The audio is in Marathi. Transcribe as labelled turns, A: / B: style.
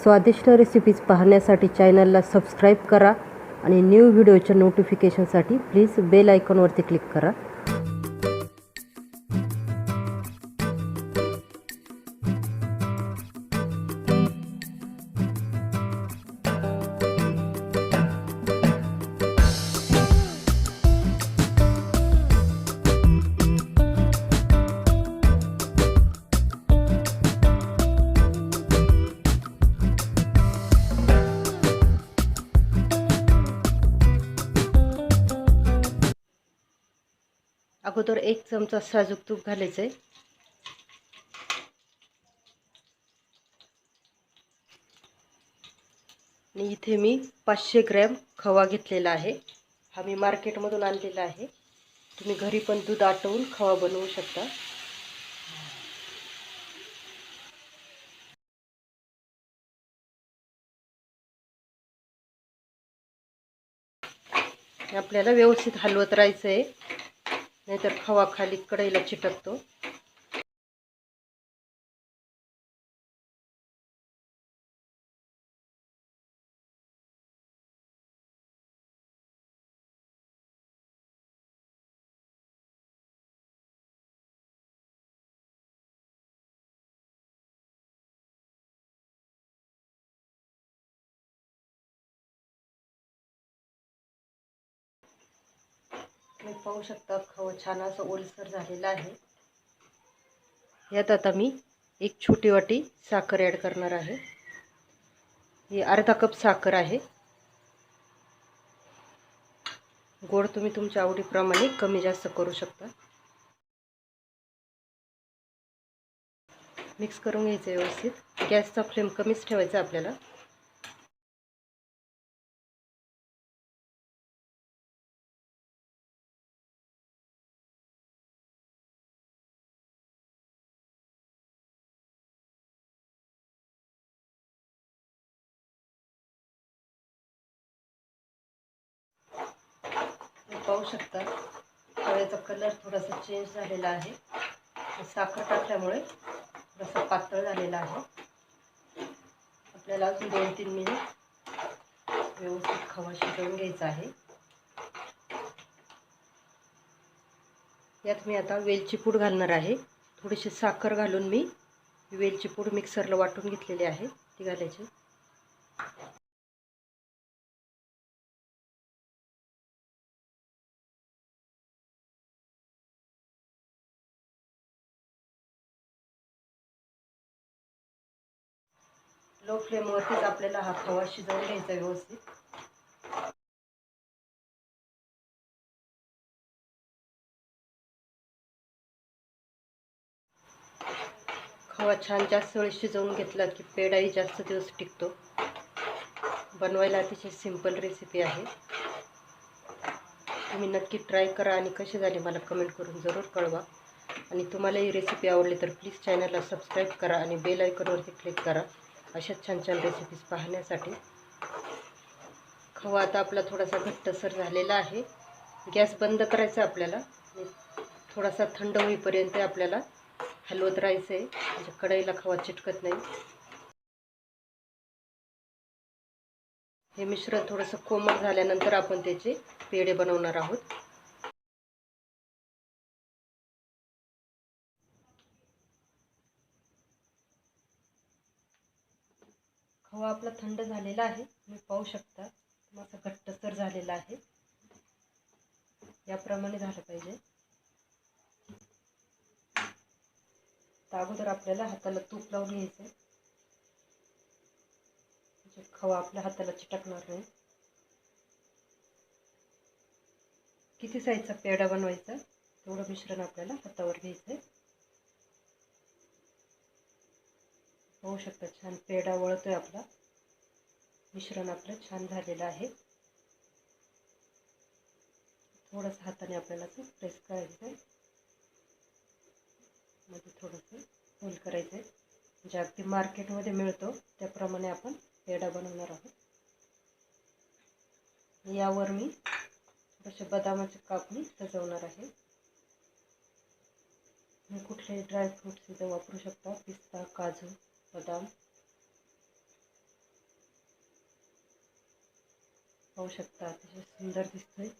A: स्वादिष्ट रेसिपीज पाहण्यासाठी चॅनलला सबस्क्राईब करा आणि न्यू व्हिडिओच्या नोटिफिकेशनसाठी प्लीज बेल आयकॉनवरती क्लिक करा. अगोदर 1 चमचा साजूक तूप घालायचं आहे. आणि इथे मी 500 ग्रॅम खवा घेतलेला आहे. हा मी मार्केटमधून आणलेला आहे. तुम्ही घरी पण दूध आटवून खवा बनवू शकता. आपल्याला व्यवस्थित हलवत राहायचं आहे, नाहीतर खवा खाली कढईला चिटकतो. तुम्ही पाहू शकता खवा छान असं ओलसर झालेला आहे. यात आता मी 1 छोटी वाटी साखर ॲड करणार आहे. ही अर्धा कप साखर आहे. गोड तुम्ही तुमच्या आवडीप्रमाणे कमी जास्त करू शकता. मिक्स करून घ्यायचं व्यवस्थित. गॅसचा फ्लेम कमीच ठेवायचा आपल्याला. पाहू शकता खव्याचा कलर थोडासा चेंज झालेला आहे. साखर टाकल्यामुळे थोडासा पातळ झालेला आहे. आपल्याला अजून 2-3 मिनिट व्यवस्थित खवा शिजवून घ्यायचा आहे. यात मी आता वेलची पूड घालणार आहे. थोडीशी साखर घालून मी वेलची पूड मिक्सरला वाटून घेतलेली आहे, ती घालायची. लो फ्लेमवरतीच आपल्याला हा खवा शिजवून घ्यायचा व्यवस्थित. खवा छान जास्त वेळ शिजवून घेतला की पेढाही जास्त दिवस टिकतो. बनवायला अतिशय सिंपल रेसिपी आहे. तुम्ही नक्की ट्राय करा आणि कशी झाली मला कमेंट करून जरूर कळवा. आणि तुम्हाला ही रेसिपी आवडली तर प्लीज चॅनलला सबस्क्राईब करा आणि बेल आयकॉनवरती क्लिक करा अशाच छान छान रेसिपीज पाहण्यासाठी. खवा आता आपला थोडासा घट्टसर झालेला आहे. गॅस बंद करायचा आपल्याला. थोडासा थंड होईपर्यंत आपल्याला हलवत राहायचं आहे, म्हणजे कढईला खवा चिटकत नाही. हे मिश्रण थोडंसं कोमट झाल्यानंतर आपण त्याचे पेढे बनवणार आहोत. खवा आपला थंड झालेला आहे. तुम्ही पाहू शकता मस्त घट्टसर झालेला आहे. याप्रमाणे झालं पाहिजे. तर अगोदर आपल्याला हाताला तूप लावून घ्यायचं, म्हणजे खवा आपल्या हाताला चिटकणार नाही. किती साईजचा पेढा बनवायचा तेवढं मिश्रण आपल्याला हातावर घ्यायचं. पाहू शकता छान पेढा वळतोय आपला. मिश्रण आपलं छान झालेलं आहे. थोडंसं हाताने आपल्याला ते प्रेस करायचं आहे, मध्ये थोडंसं होल करायचं आहे, म्हणजे अगदी मार्केटमध्ये मिळतो त्याप्रमाणे आपण पेढा बनवणार आहोत. यावर मी थोडेसे बदामाचे कापणी सजवणार आहे. तुम्ही कुठलेही ड्रायफ्रूट्स इथे वापरू शकता. पिस्ता, काजू, बदाम. पाहू शकता अतिशय सुंदर दिसतोय.